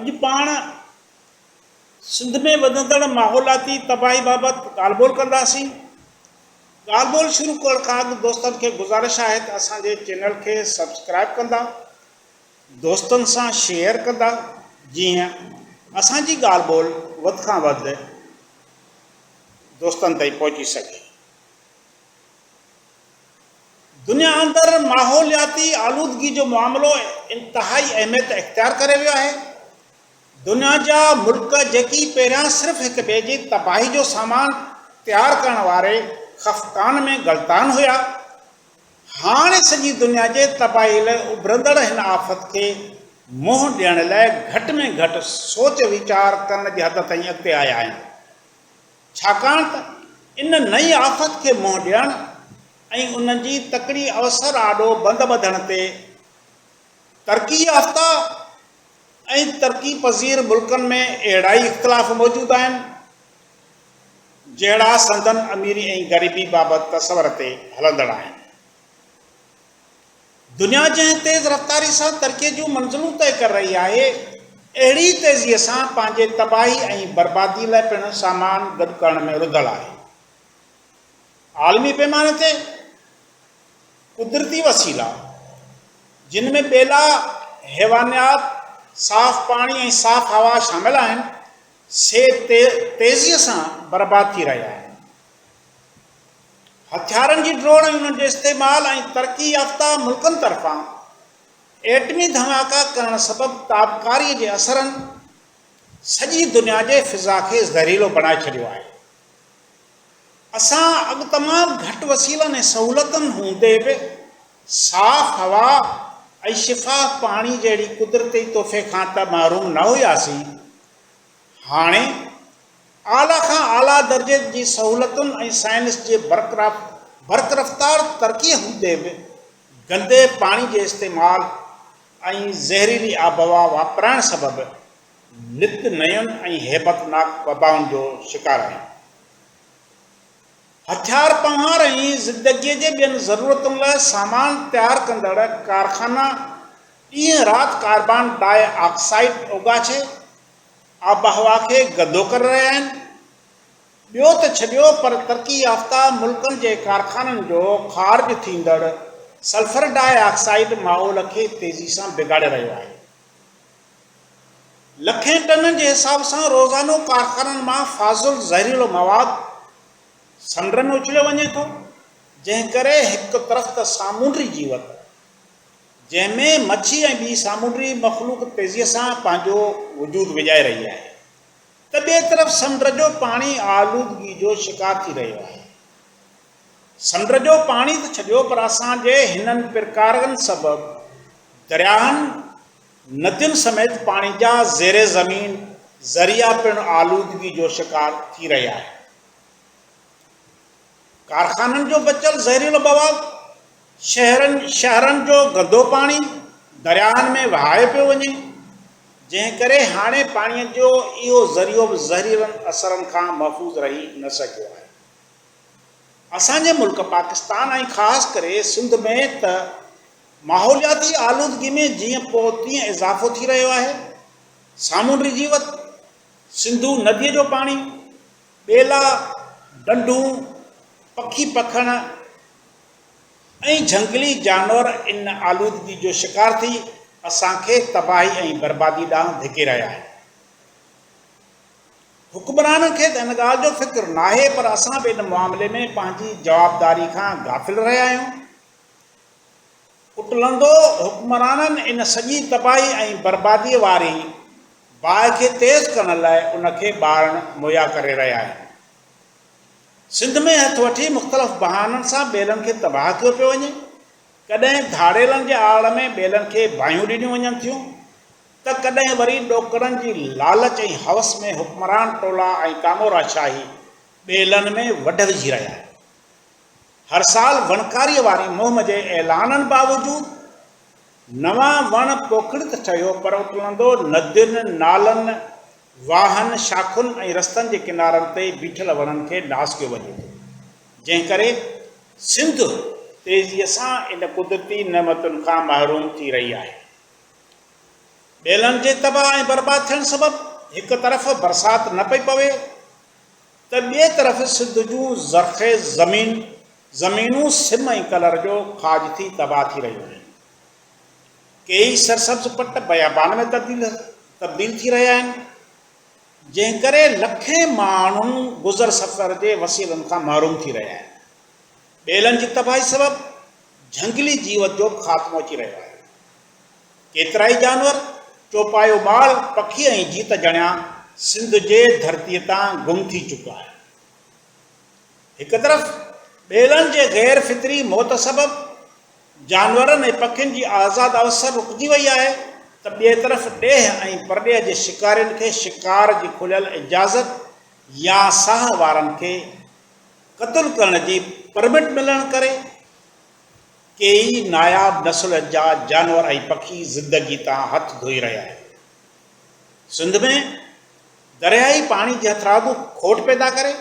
अॼु पाण सिंध में वधंदड़ माहौलियाती तबाही बाबति ॻाल्हि ॿोल कंदासीं। ॻाल्हि ॿोल शुरू करण खां अॻु दोस्तनि खे गुज़ारिश आहे त असांजे चैनल खे सब्सक्राइब कंदा, दोस्तनि सां शेयर कंदा, जीअं असांजी ॻाल्हि ॿोल वधि खां वधि दोस्तनि ताईं पहुची सघे। दुनिया अंदरि माहौलियाती आलूदगी जो मामिलो इंतहाई अहमियत इख्तियार करे वियो आहे। दुनिया जा मुल्क जेकी पहिरियां सिर्फ़ु हिक ॿिए जी तबाही जो सामान तयारु करण वारे खफ़कान में गलतान हुआ, हाणे सॼी दुनिया जे तबाही लाइ उभरंदड़ हिन आफ़त खे मुंहुं ॾियण लाइ घटि में घटि सोच वीचार करण जी हद ताईं अॻिते आया आहिनि। छाकाणि त इन नई आफ़त खे मुंहुं ॾियण ऐं उन जी तकड़ी अवसर आॾो बंदि ॿधण ते तरक़ी याफ़्ता ऐं तरक़ी पज़ीर मुल्कनि में अहिड़ा ई इख़्तिलाफ़ मौजूदु आहिनि जहिड़ा संदन अमीरी ऐं ग़रीबी बाबति तसवर ते हलंदड़ आहिनि। दुनिया जंहिं तेज़ रफ़्तारी सां तरक़ीअ जूं मंज़िलूं तय करे रही आहे, अहिड़ी तेज़ीअ सां पंहिंजे तबाही ऐं बर्बादी लाइ पिणु सामान गॾु करण में रुधल आहे। आलमी पैमाने ते कुदरती वसीला जिन में ॿेला, हैवानियात, साफ़ पाणी ऐं साफ़ हवा शामिल आहिनि, से तेज़ीअ सां बर्बाद थी रहिया आहिनि। हथियारनि जी ड्रोड़ ऐं उन्हनि जे इस्तेमालु ऐं तरक़ी याफ़्ता मुल्कनि तरफ़ां एटमी धमाका करण सबबि ताबकारीअ जे असरनि सॼी दुनिया जे फ़िज़ा खे ज़हरीलो बणाए छॾियो आहे। असां अॻु तमामु घटि वसीलनि ऐं सहूलियतुनि हूंदे बि साफ़ हवा ऐं शिफ़ाफ़ पाणी जहिड़ी कुदरती तोहफ़े खां त महरूम न हुआसीं। हाणे आला खां आला दर्जे जी सहूलियतुनि ऐं साइंस जे बरक़रार तरक़ीअ हूंदे बि गंदे पाणी जे इस्तेमालु ऐं ज़हरीली आबहवा वापराइण सबबि नित नयुनि ऐं हेबतनाक वबाउनि जो शिकार आहियूं। हथियार पवार ऐं ज़िंदगीअ जे ॿियनि ज़रूरतुनि लाइ सामान तयारु कंदड़ कारखाना ॾींहं राति कार्बन डाइऑक्साइड उगाछे आबहवा खे गंदो करे रहिया आहिनि। ॿियो त छॾियो, पर तरक़ी याफ़्ता मुल्कनि जे कारखाननि जो ख़ारिज थींदड़ सल्फर डाइऑक्साइड माहौल खे तेज़ी सां बिगाड़े रहियो आहे। लखें टन जे हिसाब सां रोज़ानो कारखाननि मां फाज़ुल ज़हरीलो मवाद समुंड में उछलियो वञे थो, जंहिं करे हिकु तरफ़ त सामूंडी जीवत जंहिंमें मच्छी ऐं ॿी सामूंडी मख़लूक तेज़ीअ सां पंहिंजो वजूद विझाए रही आहे, त ॿिए तरफ़ समुंड जो पाणी आलूदगी जो शिकार थी रहियो आहे। समुंड जो पाणी त छॾियो, पर असांजे हिननि प्रकारनि सबबि दरियाहनि, नदियुनि समेत पाणी जा ज़ेरे ज़मीन ज़रिया पिणु आलूदगी जो शिकार थी रहिया आहिनि। कारखाननि जो बचियल ज़हरीलो मवाद, शहरनि जो गंदो पाणी दरियाहनि में वहाए पियो वञे, जंहिं करे हाणे पाणीअ जो इहो ज़रियो बि ज़हरीलनि असरनि खां महफ़ूज़ रही न सघियो आहे। असांजे मुल्क पाकिस्तान ऐं ख़ासि करे सिंध में त माहौलियाती आलूदगी में जीअं पोइ तीअं इज़ाफ़ो थी रहियो आहे। सामूंडी जीवत, सिंधू नदीअ जो पाणी, ॿेला, डंडूं, पखी पखण ऐं झंगली जानवर इन आलूदगी जो शिकार थी असांखे तबाही ऐं बर्बादी ॾांहुं धिके रहिया आहिनि। हुक्मराननि खे त इन ॻाल्हि जो फ़िक्रु नाहे, पर असां बि इन मामले में पंहिंजी जवाबदारी खां गाफ़िल रहिया आहियूं। उटलंदो हुक्मराननि इन सॼी तबाही ऐं बर्बादीअ वारी बाहि खे तेज़ करण लाइ उनखे ॿारणु मुहैया करे रहिया आहिनि। सिंध में हथु वठी मुख़्तलिफ़ बहाननि सां ॿेलनि खे तबाह कयो पियो वञे। कॾहिं धाड़ेलनि जे आड़ में ॿेलनि खे बाहियूं ॾिनियूं वञनि थियूं, त कॾहिं वरी ॾोकड़नि जी लालच ऐं हवस में हुक्मरान टोला ऐं कामोराशाही ॿेलनि में वढ विझी रहिया आहिनि। हर साल वणकारीअ वारी मुहिम जे ऐलाननि बावजूदि नवां वण पोखिड़ित ठहियो, पर उटलंदो नदियुनि, नालनि, वाहन, शाखुनि ऐं रस्तनि जे किनारनि ते बीठल वणनि खे नास कयो वञे थो, जंहिं करे सिंध तेज़ीअ सां इन कुदरती नेमतुनि खां महरूम थी रही आहे। ॿेलनि जे तबाह ऐं बर्बाद थियण सबबि हिकु तरफ़ बरसाति न पई पवे त ॿिए तरफ़ सिंध जूं ज़रख़ेज़ ज़मीनूं सिम ऐं कलर जो खाज थी तबाह थी रहियूं आहिनि। कई सरसब्ज़ पट बयाबान में तब्दील थी रहिया आहिनि, जंहिं करे लखें माण्हू गुज़र सफ़र जे वसीलनि खां महरूम थी रहिया आहिनि। ॿेलनि जी तबाही सबबि झंगली जीवत जो ख़ात्मो अची रहियो आहे। केतिरा ई जानवर, चौपायो ॿाल, पखी ऐं जीत ॼणिया सिंध जे धरतीअ तां गुम थी चुका आहिनि। हिकु तरफ़ ॿेलनि जे गैर फितरी मौत सबबि जानवरनि ऐं पखियुनि जी आज़ाद अवसर रुकिजी वई आहे, त ॿिए तरफ़ ॾेह ऐं परॾेह जे शिकारियुनि खे शिकार जी खुलियल इजाज़त या साह वारनि खे क़त्ल करण जी परमिट मिलण करे कई नायाब नस्ल जा जानवर ऐं पखी ज़िंदगी तां हथ धोई रहिया आहिनि। सिंध में दरियाई पाणी जी हथरादू खोट पैदा करे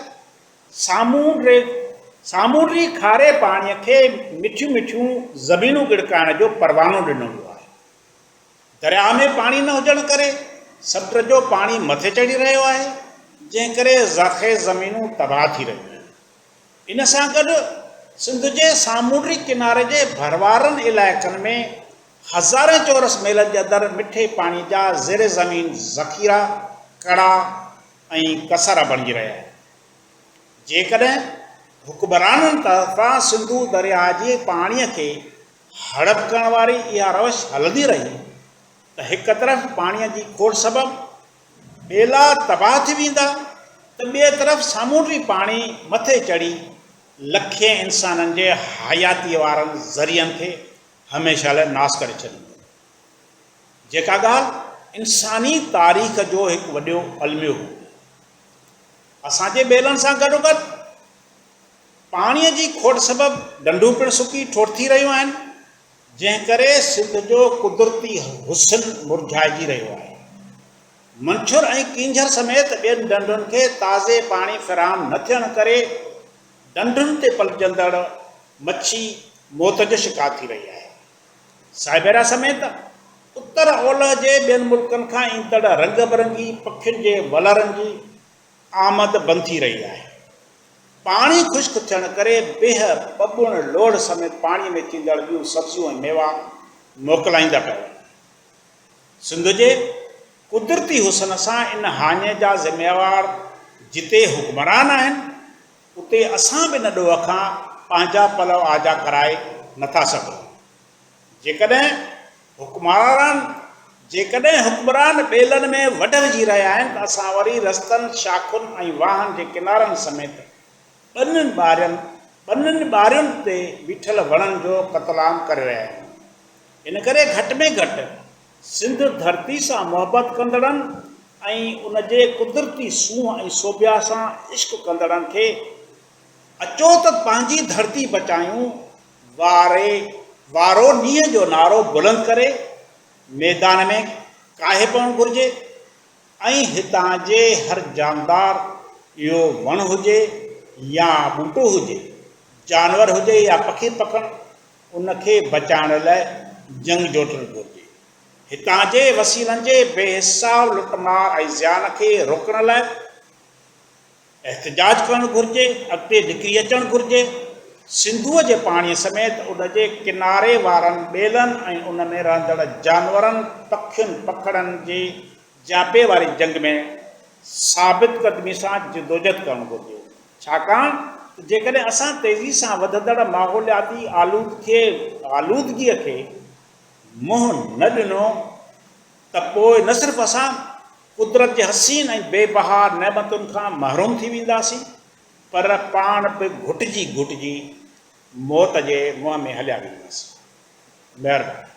सामूंडी खारे पाणीअ खे मिठियूं मिठियूं ज़मीनूं गिड़काइण जो परवानो ॾिनो वियो आहे। दरिया में पाणी न हुजण करे समुंड जो पाणी मथे चढ़ी रहियो आहे, जंहिं करे ज़रख़ेज़ ज़मीनूं तबाह थी रहियूं आहिनि। इन सां गॾु सिंध जे सामूंडी किनारे जे भरवारनि इलाइक़नि में हज़ारे चौरस मील जे अंदरि मिठे पाणी जा ज़ेर ज़मीन ज़ख़ीरा कड़ा ऐं कसर बणिजी रहिया आहिनि। जेकॾहिं हुक्मराननि तरफ़ां सिंधू दरिया जे पाणीअ खे हड़प करण वारी इहा रवश हलंदी रही त हिकु तरफ़ पाणीअ जी खोट सबबि ॿेला तबाह थी वेंदा, त ॿिए तरफ़ सामूंडी पाणी मथे चढ़ी लखे इंसाननि जे हयातीअ वारनि ज़रियनि खे हमेशह लाइ नास करे छॾींदो। जेका ॻाल्हि इंसानी तारीख़ जो हिकु वॾो अलमियो हो। असांजे ॿेलनि सां गॾोगॾु पाणीअ जी खोट सबबि ॾंडूं पिणु सुकी ठोठ थी रहियूं आहिनि, जंहिं करे सिंध जो कुदरती हुस्न मुरझाइजी रहियो आहे। मंछर ऐं कींझर समेत ॿियनि ॾंडुनि खे ताज़े पाणी फ़राहम न थियण करे ॾंडुनि ते पलजंदड़ मच्छी मौत जो शिकार थी रही आहे। साइबेरा समेत उत्तर ओलह जे ॿियनि मुल्कनि खां ईंदड़ रंग बिरंगी पखियुनि जे वलरनि जी आमद बंदि थी रही आहे। पाणी ख़ुश्क थियण करे बेह, बबुण, लोड़ समेत पाणीअ में थींदड़ ॿियूं सब्जियूं ऐं मेवा मोकिलाईंदा पिया वञनि। सिंध जे कुदरती हुस्न सां इन हाञे जा ज़िम्मेवार जिते हुक्मरान आहिनि, उते असां बि न ॾोह खां पंहिंजा पलव आजा कराए नथा सघूं। जेकॾहिं हुक्मरान ॿेलनि में वढ विझी रहिया आहिनि, त असां वरी रस्तनि, शाखुनि ऐं वाहन जे किनारनि समेत ॿनिनि ॿारियुनि ते बीठल वणनि जो क़त्लाम करे रहिया आहियूं। इन करे घटि में घटि सिंध धरती सां मुहबत कंदड़नि ऐं उन जे कुदरती सूंहं ऐं सोबिया सां इश्क कंदड़नि खे अचो त पंहिंजी धरती बचायूं वारो ॾींहं जो नारो बुलंद करे मैदान में काहे पवणु घुरिजे ऐं हितां जे हर जानदार, इहो वण हुजे या ॿूटो हुजे, जानवर हुजे या पखी पखण, उनखे बचाइण लाइ जंग जोटणु घुरिजे। हितां जे वसीलनि जे बेहिसाब लुटमार ऐं ज़ियान खे रोकण लाइ एहतजाज करणु घुरिजे, अॻिते निकिरी अचणु घुरिजे। सिंधूअ जे पाणीअ समेत उन जे किनारे वारनि ॿेलनि ऐं उन में रहंदड़ जानवरनि, पखियुनि, पखड़नि जे जापे वारी जंग में साबित क़दमी सां जिदोजहद करणु घुरिजे। छाकाणि त जेकॾहिं असां तेज़ी सां वधंदड़ माहौलियाती आलूदगीअ खे मुंहुं न ॾिनो, त पोइ न सिर्फ़ु असां कुदरत जे हसीन ऐं बेबहा नेमतुनि खां महरूम थी वेंदासीं, पर पाण बि घुटिजी मौत जे मुंहं में हलिया वेंदासीं। महिरबानी।